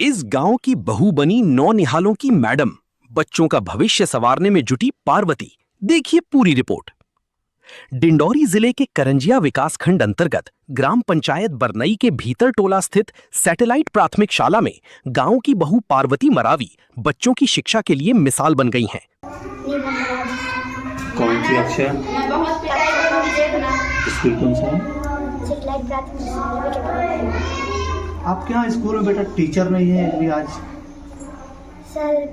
इस गांव की बहू बनी 9 निहालों की मैडम, बच्चों का भविष्य संवारने में जुटी पार्वती। देखिए पूरी रिपोर्ट। डिंडौरी जिले के करंजिया विकासखंड अंतर्गत ग्राम पंचायत बरनई के भीतर टोला स्थित सैटेलाइट प्राथमिक शाला में गांव की बहू पार्वती मरावी बच्चों की शिक्षा के लिए मिसाल बन गई हैं। कौन सी कक्षा? स्कूल कौन सा है? आपके यहाँ स्कूल में बेटा टीचर नहीं है अभी आज? सर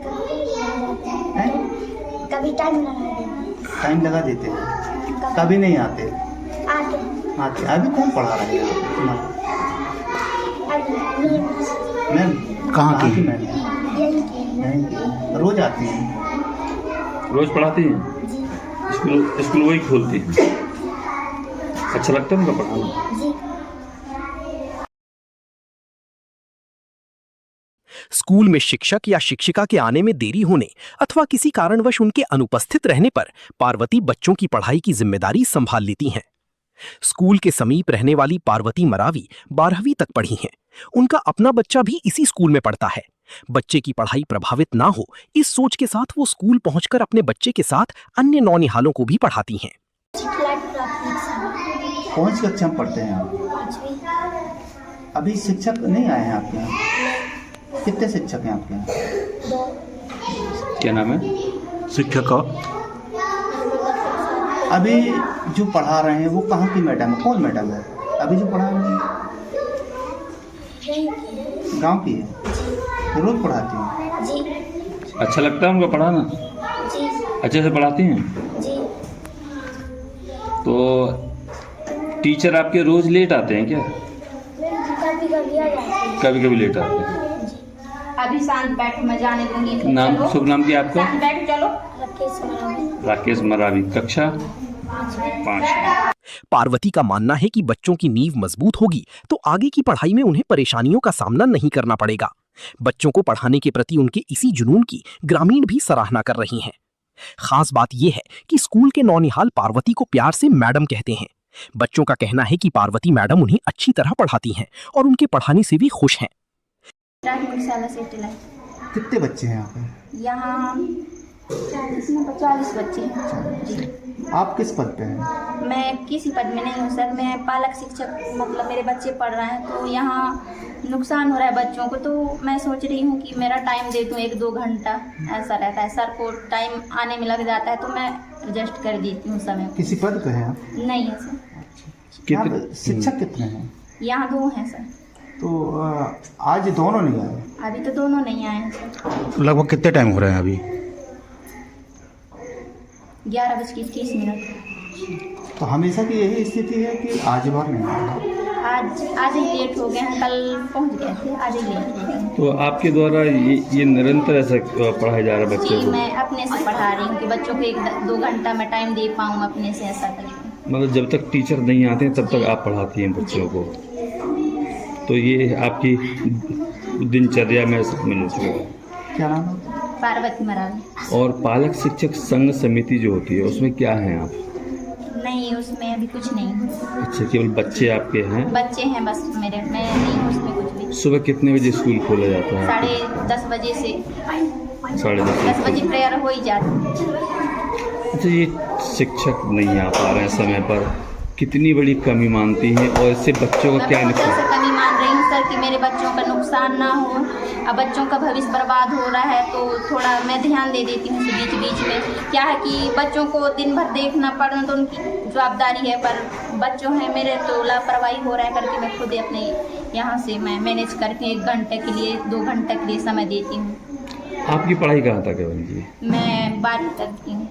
कभी टाइम लगा देते हैं, कभी नहीं आते। आते अभी कौन पढ़ा रहा है यहाँ? मैम कहाँ की? मैम रोज आती हैं। रोज पढ़ाती हैं? स्कूल वही खोलती हैं। अच्छा लगता है उनका पढ़ाना? स्कूल में शिक्षक या शिक्षिका के आने में देरी होने अथवा किसी कारणवश उनके अनुपस्थित रहने पर पार्वती बच्चों की पढ़ाई की जिम्मेदारी संभाल लेती हैं। स्कूल के समीप रहने वाली पार्वती मरावी 12वीं तक पढ़ी हैं। उनका अपना बच्चा भी इसी स्कूल में पढ़ता है। बच्चे की पढ़ाई प्रभावित ना हो, इस सोच के साथ वो स्कूल पहुंचकर अपने बच्चे के साथ अन्य 9 निहालों को भी पढ़ाती हैं। कौन सी कक्षा में पढ़ते हैं आप? अभी शिक्षक नहीं आए हैं आपके यहाँ? कितने शिक्षक हैं आपके यहाँ? क्या नाम है शिक्षक का? अभी जो पढ़ा रहे हैं वो कहाँ की मैडम है? कौन मैडम है अभी जो पढ़ा रहे हैं? गांव की है? रोज पढ़ाती हैं? अच्छा लगता है उनका पढ़ाना? अच्छे से पढ़ाती हैं? तो टीचर आपके रोज लेट आते हैं क्या? कभी कभी लेट आते हैं। अभी शांत बैठ, मैं जाने दूंगी। नाम, शुभ नाम क्या आपका? शांत बैठ, चलो। राकेश मरावी, कक्षा 5। पार्वती का मानना है कि बच्चों की नींव मजबूत होगी तो आगे की पढ़ाई में उन्हें परेशानियों का सामना नहीं करना पड़ेगा। बच्चों को पढ़ाने के प्रति उनके इसी जुनून की ग्रामीण भी सराहना कर रही हैं। खास बात यह है कि स्कूल के 9 निहाल पार्वती को प्यार से मैडम कहते हैं। बच्चों का कहना है कि पार्वती मैडम उन्हें अच्छी तरह पढ़ाती हैं और उनके पढ़ाने से भी खुश हैं। कितने बच्चे हैं यहाँ पे? यहाँ 40 बच्चे हैं। आप किस पद पे हैं? मैं किसी पद में नहीं हूँ सर, मैं पालक शिक्षक, मतलब मेरे बच्चे पढ़ रहे हैं तो यहाँ नुकसान हो रहा है बच्चों को, तो मैं सोच रही हूँ कि मेरा टाइम दे दूँ 1-2 घंटा। ऐसा रहता है, सर को टाइम आने में लग जाता है तो मैं एडजस्ट कर देती हूँ समय। किसी पद पे हैं आप? नहीं है सर। शिक्षक कितने हैं? यहाँ 2 हैं सर। तो आज दोनों नहीं आए? अभी तो दोनों नहीं आए हैं सर। लगभग कितने टाइम हो रहे हैं अभी? 11:30 तो हमेशा की यही स्थिति है कि आज बार नहीं आए? आज ही लेट हो गए हैं, कल पहुंच गए थे, आज ही लेट हो गए। तो आपके द्वारा ये निरंतर ऐसा पढ़ाया जा रहा है बच्चों जी, को? मैं अपने से पढ़ा रही हूँ कि बच्चों को 1-2 घंटा मैं टाइम दे पाऊँ अपने से, ऐसा करके। मतलब जब तक टीचर नहीं आते हैं तब तक आप पढ़ाती हैं बच्चों को? तो ये आपकी दिनचर्या में मिल चुका। क्या नाम है? पार्वती मरावी। और पालक शिक्षक संघ समिति जो होती है उसमें क्या हैं आप? नहीं, उसमें अभी कुछ नहीं। अच्छा, केवल बच्चे आपके हैं? बच्चे हैं बस मेरे, मैं नहीं हूँ उसमें कुछ भी। सुबह कितने बजे स्कूल खोला जाता है? 10:30 बजे से 10:30 बजे प्रेयर हो ही जाती। अच्छा, ये शिक्षक नहीं आ पा रहे हैं समय पर, कितनी बड़ी कमी मानती हैं और इससे बच्चों का क्या नुकसान? कमी मान रही हूँ सर कि मेरे बच्चों का नुकसान ना हो। अब बच्चों का भविष्य बर्बाद हो रहा है तो थोड़ा मैं ध्यान दे देती हूँ बीच बीच में। क्या है कि बच्चों को दिन भर देखना पड़ना तो उनकी जवाबदारी है, पर बच्चों हैं मेरे तो लापरवाही हो रहा है करके मैं खुद अपने यहाँ से मैं मैनेज करके 1 घंटे के लिए 2 घंटे के लिए समय देती हूँ। आपकी पढ़ाई कहाँ तक है बहन जी? मैं 12वीं तक की हूँ।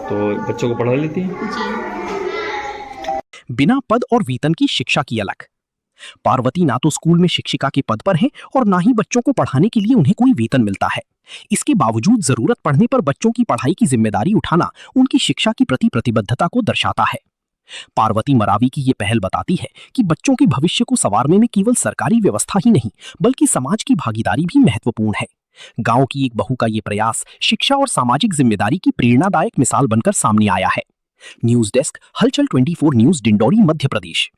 तो बच्चों को पढ़ा लेती हैं? जी। बिना पद और वेतन की शिक्षा की अलग। पार्वती ना तो स्कूल में शिक्षिका के पद पर हैं और ना ही बच्चों को पढ़ाने के लिए उन्हें कोई वेतन मिलता है। इसके बावजूद जरूरत पड़ने पर बच्चों की पढ़ाई की जिम्मेदारी उठाना उनकी शिक्षा की प्रति प्रतिबद्धता को दर्शाता है। पार्वती मरावी की ये पहल बताती है कि बच्चों के भविष्य को संवारने में केवल सरकारी व्यवस्था ही नहीं बल्कि समाज की भागीदारी भी महत्वपूर्ण है। गांव की एक बहू का ये प्रयास शिक्षा और सामाजिक जिम्मेदारी की प्रेरणादायक मिसाल बनकर सामने आया है। न्यूज डेस्क, हलचल 24 न्यूज, डिंडौरी, मध्य प्रदेश।